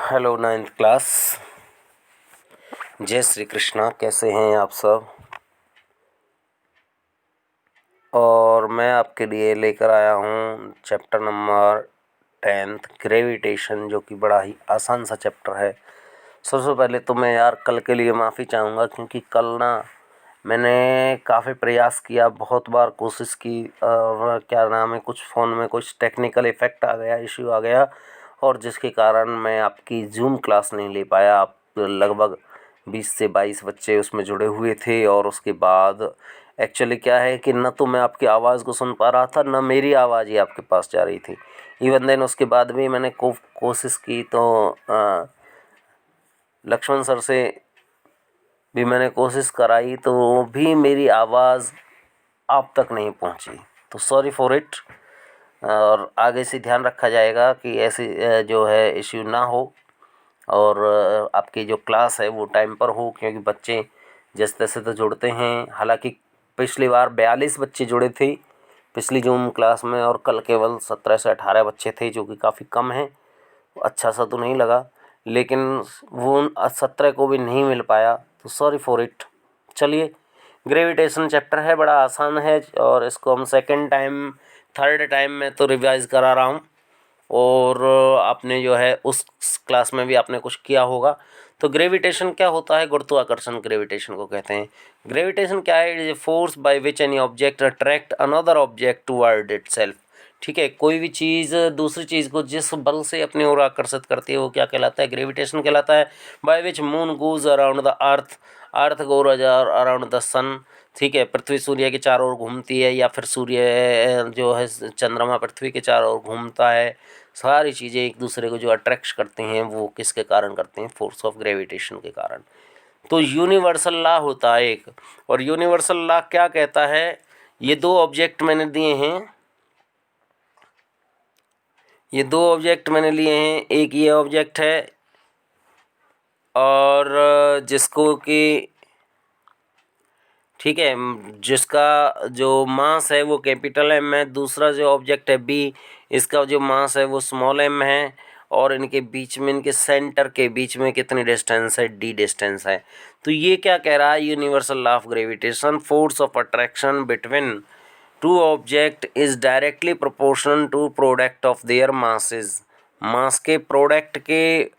Hello ninth class. जय श्री कृष्णा। कैसे हैं आप सब? और मैं आपके लिए लेकर आया हूँ चैप्टर नंबर 10th ग्रेविटेशन, जो कि बड़ा ही आसान सा चैप्टर है। सबसे पहले तो मैं यार कल के लिए माफ़ी चाहूँगा, क्योंकि कल ना मैंने काफ़ी प्रयास किया, बहुत बार कोशिश की, और क्या नाम है, कुछ फ़ोन में कुछ टेक्निकल इफ़ेक्ट आ गया, इश्यू आ गया, और जिसके कारण मैं आपकी जूम क्लास नहीं ले पाया। आप लगभग 20 से 22 बच्चे उसमें जुड़े हुए थे, और उसके बाद एक्चुअली क्या है कि न तो मैं आपकी आवाज़ को सुन पा रहा था, न मेरी आवाज़ ही आपके पास जा रही थी। इवन देन उसके बाद भी मैंने कोशिश की, तो लक्ष्मण सर से भी मैंने कोशिश कराई, तो भी मेरी आवाज़ आप तक नहीं पहुंची। तो सॉरी फॉर इट, और आगे से ध्यान रखा जाएगा कि ऐसे जो है इश्यू ना हो, और आपकी जो क्लास है वो टाइम पर हो, क्योंकि बच्चे जैसे तैसे तो जुड़ते हैं। हालांकि पिछली बार 42 बच्चे जुड़े थे पिछली जूम क्लास में, और कल केवल 17 से 18 बच्चे थे, जो कि काफ़ी कम है। अच्छा सा तो नहीं लगा, लेकिन वो 17 को भी नहीं मिल पाया, तो सॉरी फॉर इट। चलिए, ग्रेविटेशन चैप्टर है, बड़ा आसान है, और इसको हम सेकंड टाइम थर्ड टाइम में तो रिवाइज करा रहा हूँ। और आपने जो है उस क्लास में भी आपने कुछ किया होगा। तो ग्रेविटेशन क्या होता है? गुरुत्वाकर्षण ग्रेविटेशन को कहते हैं। ग्रेविटेशन क्या है? It is a force by which any object attract another object toward itself. ठीक है, कोई भी चीज़ दूसरी चीज़ को जिस बल से अपनी ओर आकर्षित करती है वो क्या कहलाता है? ग्रेविटेशन कहलाता है। By which moon goes around the earth, earth goes around the sun. ठीक है, पृथ्वी सूर्य के चारों ओर घूमती है, या फिर सूर्य जो है चंद्रमा पृथ्वी के चारों ओर घूमता है। सारी चीज़ें एक दूसरे को जो अट्रैक्ट करते हैं, वो किसके कारण करते हैं? फोर्स ऑफ ग्रेविटेशन के कारण। तो यूनिवर्सल लॉ होता है एक, और यूनिवर्सल लॉ क्या कहता है? ये दो ऑब्जेक्ट मैंने दिए हैं, ये दो ऑब्जेक्ट मैंने लिए हैं। एक ये ऑब्जेक्ट है, और जिसको कि ठीक है, जिसका जो मास है वो कैपिटल एम है। दूसरा जो ऑब्जेक्ट है बी, इसका जो मास है वो स्मॉल एम है, और इनके बीच में, इनके सेंटर के बीच में कितनी डिस्टेंस है? डी डिस्टेंस है। तो ये क्या कह रहा है? Universal law of gravitation, force of attraction between two object is directly proportional to product of their masses. Mass के प्रोडक्ट के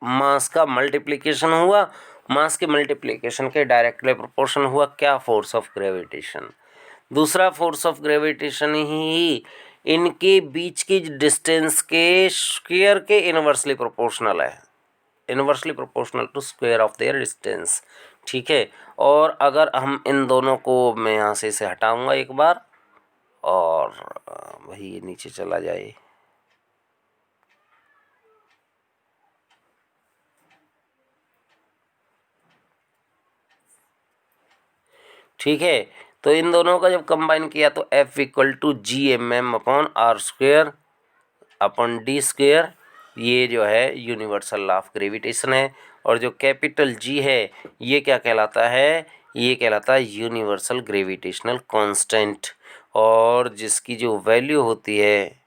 मास का मल्टीप्लिकेशन हुआ, मास के मल्टीप्लिकेशन के डायरेक्टली प्रोपोर्शन हुआ क्या? Force of gravitation. दूसरा फोर्स ऑफ ग्रेविटेशन ही इनके बीच की डिस्टेंस के स्क्वायर के इनवर्सली प्रोपोर्शनल है, inversely proportional to square of their distance. ठीक है, और अगर हम इन दोनों को, मैं यहाँ से इसे हटाऊंगा एक बार, और वही ये नीचे चला जाए। ठीक है, तो इन दोनों का जब कंबाइन किया तो F equal to G m m upon r square upon d square, ये जो है यूनिवर्सल लॉ ऑफ ग्रेविटेशन है। और जो कैपिटल जी है ये क्या कहलाता है? ये कहलाता है यूनिवर्सल ग्रेविटेशनल कांस्टेंट। और जिसकी जो वैल्यू होती है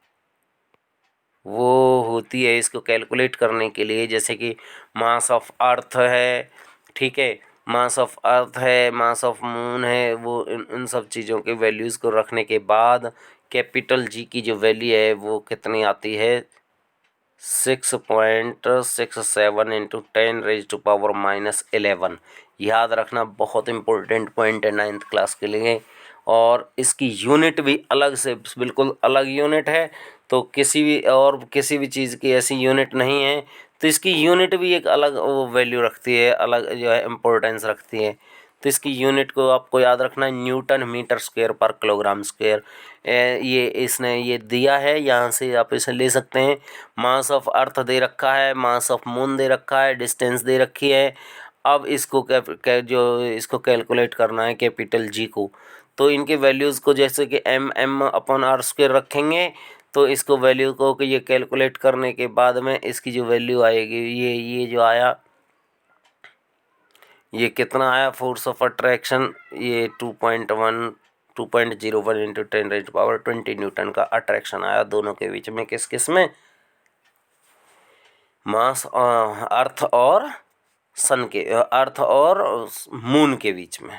वो होती है, इसको कैलकुलेट करने के लिए, जैसे कि मास ऑफ अर्थ है, ठीक है, मास ऑफ अर्थ है, मास ऑफ मून है, वो इन सब चीज़ों के वैल्यूज़ को रखने के बाद कैपिटल जी की जो वैल्यू है वो कितनी आती है? 6.67 इंटू 10⁻⁻11। याद रखना, बहुत इंपॉर्टेंट पॉइंट है नाइन्थ क्लास के लिए। और इसकी यूनिट भी अलग से, बिल्कुल अलग यूनिट है। तो किसी भी चीज़ की ऐसी यूनिट नहीं है, तो इसकी यूनिट भी एक अलग वो वैल्यू रखती है, अलग जो है इम्पोर्टेंस रखती है। तो इसकी यूनिट को आपको याद रखना है, न्यूटन मीटर स्क्वायर पर किलोग्राम स्क्वायर। ये इसने ये दिया है, यहाँ से आप इसे ले सकते हैं। मास ऑफ अर्थ दे रखा है, मास ऑफ मून दे रखा है, डिस्टेंस दे रखी है। अब इसको जो इसको कैलकुलेट करना है कैपिटल जी को, तो इनके वैल्यूज़ को जैसे कि m m upon r square रखेंगे, तो इसको वैल्यू को कि ये कैलकुलेट करने के बाद में इसकी जो वैल्यू आएगी, ये जो आया, ये कितना आया? फोर्स ऑफ अट्रैक्शन ये 2.01 इंटू 10⁻20 न्यूटन का अट्रैक्शन आया दोनों के बीच में। किस किस में? मास अर्थ और सन के, अर्थ और मून के बीच में,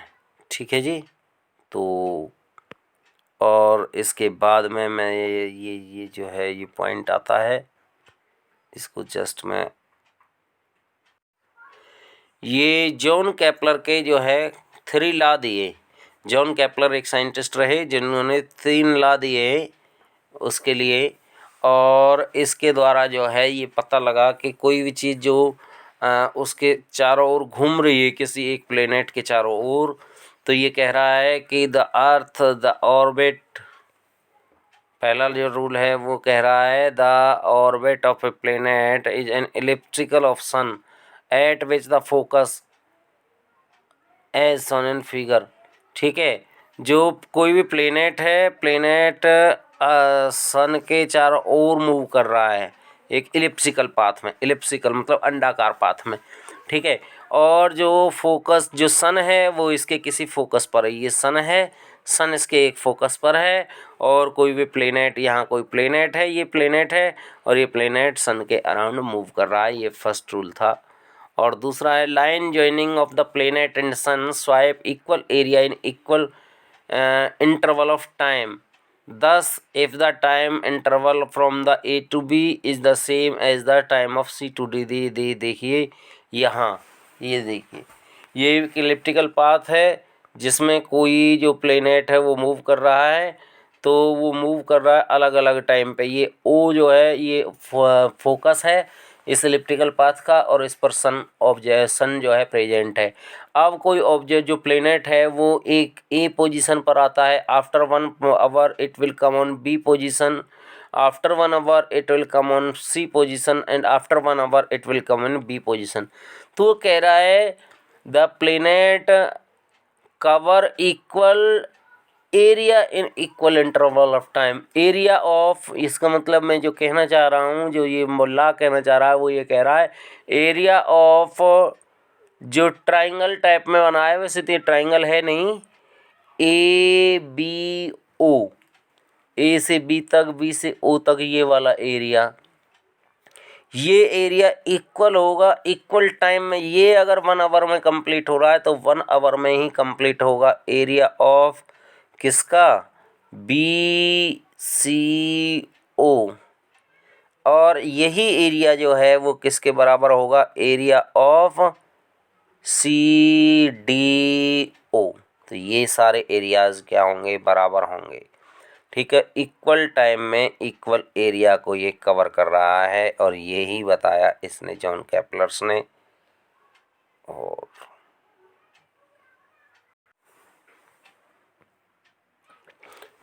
ठीक है जी। तो और इसके बाद में मैं ये जो है ये पॉइंट आता है, इसको जस्ट मैं, ये जॉन केपलर के जो है 3 लॉ दिए। जॉन केपलर एक साइंटिस्ट रहे जिन्होंने 3 लॉ दिए उसके लिए, और इसके द्वारा जो है ये पता लगा कि कोई भी चीज़ जो उसके चारों ओर घूम रही है, किसी एक प्लेनेट के चारों ओर, तो ये कह रहा है कि द अर्थ द ऑर्बिट, पहला जो रूल है वो कह रहा है the orbit of a planet is an elliptical of sun at which the focus as sun in figure, ठीक है। जो कोई भी प्लेनेट है, प्लेनेट सन के चारों ओर मूव कर रहा है एक इलिप्सिकल पाथ में, इलिप्सिकल मतलब अंडाकार पाथ में, ठीक है। और जो फोकस जो सन है वो इसके किसी फोकस पर है, ये सन है, सन इसके एक फोकस पर है, और कोई भी प्लेनेट, यहाँ कोई प्लेनेट है, ये प्लेनेट है, और ये प्लेनेट सन के अराउंड मूव कर रहा है, ये फर्स्ट रूल था। और दूसरा है line joining of the planet and sun swipe equal area in equal interval of time, thus if the time interval from the A to B is the same as the time of C to D, देखिए यहाँ, ये देखिए ये एक elliptical path है जिसमें कोई जो प्लेनेट है वो मूव कर रहा है, तो वो मूव कर रहा है अलग अलग टाइम पे। ये ओ जो है ये फोकस है इस इलिप्टिकल पाथ का, और इस पर सन जो है प्रेजेंट है। अब कोई ऑब्जेक्ट जो प्लेनेट है वो एक ए पोजीशन पर आता है, after 1 hour it will come on B position, after 1 hour it will come on C position, and after 1 hour it will come on B position. तो वो कह रहा है the planet cover equal area in equal interval of time. Area of, इसका मतलब मैं जो कहना चाह रहा हूँ, जो ये मुल्ला कहना चाह रहा है वो ये कह रहा है एरिया ऑफ जो ट्राइंगल टाइप में बना है, वैसे तो ये ट्राइंगल है नहीं, ए बी ओ, ए से बी तक, बी से ओ तक, ये वाला एरिया, ये एरिया इक्वल होगा इक्वल टाइम में। ये अगर 1 आवर में कंप्लीट हो रहा है तो 1 आवर में ही कंप्लीट होगा एरिया ऑफ किसका, बी सी ओ, और यही एरिया जो है वो किसके बराबर होगा, area of C D O. तो ये सारे एरियाज क्या होंगे, बराबर होंगे, ठीक है। इक्वल टाइम में इक्वल एरिया को ये कवर कर रहा है, और यही बताया इसने जॉन केपलर्स ने। और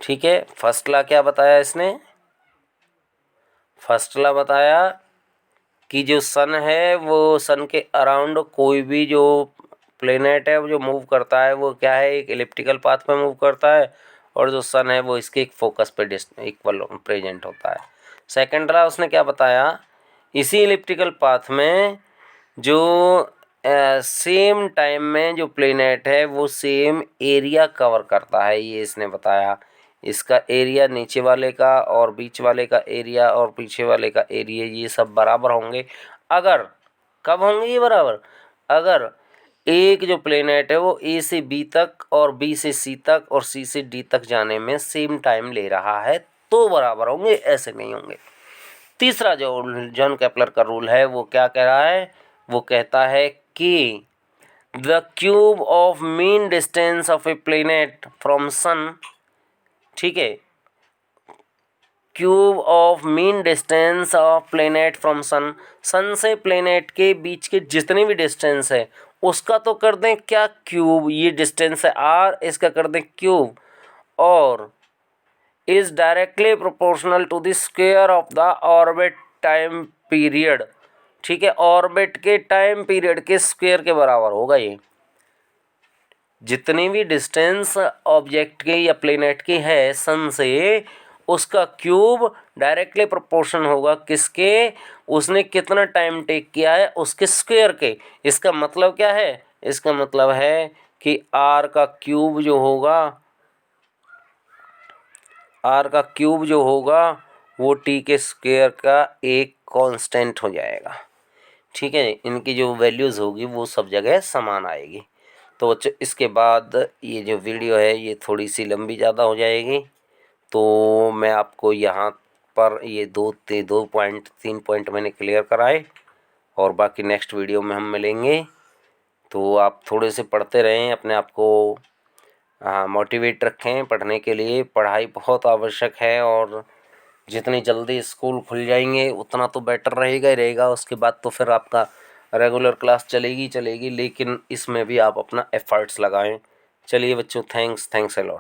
ठीक है, फर्स्ट लॉ क्या बताया इसने, फर्स्ट लॉ बताया कि जो सन है वो सन के अराउंड कोई भी जो प्लेनेट है वो जो मूव करता है वो क्या है, एक इलिप्टिकल पाथ पे मूव करता है, और जो सन है वो इसके एक फोकस पे इक्वल प्रेजेंट होता है। सेकंड लॉ उसने क्या बताया, इसी इलिप्टिकल पाथ में जो सेम टाइम में जो प्लेनेट है वो सेम एरिया कवर करता है, ये इसने बताया। इसका एरिया नीचे वाले का और बीच वाले का एरिया और पीछे वाले का एरिया ये सब बराबर होंगे। अगर, कब होंगे ये बराबर, अगर एक जो प्लेनेट है वो ए से बी तक और बी से सी तक और सी से डी तक जाने में सेम टाइम ले रहा है तो बराबर होंगे, ऐसे नहीं होंगे। तीसरा जो जॉन केपलर का रूल है वो क्या कह रहा है, वो कहता है कि the cube of mean distance of a planet from sun, ठीक है, cube of mean distance of planet from sun, sun से प्लेनेट के बीच के जितने भी डिस्टेंस है उसका तो कर दें क्या क्यूब, ये डिस्टेंस है आर, इसका कर दें क्यूब, और is directly proportional to the square of the orbit time period, ठीक है, ऑर्बिट के टाइम पीरियड के स्क्वायर के बराबर होगा। ये जितनी भी डिस्टेंस ऑब्जेक्ट के या प्लेनेट की है सन से, उसका क्यूब डायरेक्टली प्रोपोर्शन होगा किसके, उसने कितना टाइम टेक किया है उसके स्क्वायर के। इसका मतलब क्या है, इसका मतलब है कि आर का क्यूब जो होगा, आर का क्यूब जो होगा वो टी के स्क्वायर का एक कांस्टेंट हो जाएगा। ठीक है, इनकी जो वैल्यूज़ होगी वो सब जगह समान आएगी। तो बच्चों इसके बाद ये जो वीडियो है ये थोड़ी सी लंबी ज़्यादा हो जाएगी, तो मैं आपको यहाँ पर ये 2 पॉइंट 3 पॉइंट मैंने क्लियर कराए, और बाकी नेक्स्ट वीडियो में हम मिलेंगे। तो आप थोड़े से पढ़ते रहें, अपने आप को मोटिवेट रखें पढ़ने के लिए। पढ़ाई बहुत आवश्यक है, और जितनी जल्दी स्कूल खुल जाएंगे उतना तो बेटर रहेगा ही रहेगा। उसके बाद तो फिर आपका रेगुलर क्लास चलेगी चलेगी, लेकिन इसमें भी आप अपना एफर्ट्स लगाएं। चलिए बच्चों, थैंक्स अ लॉट।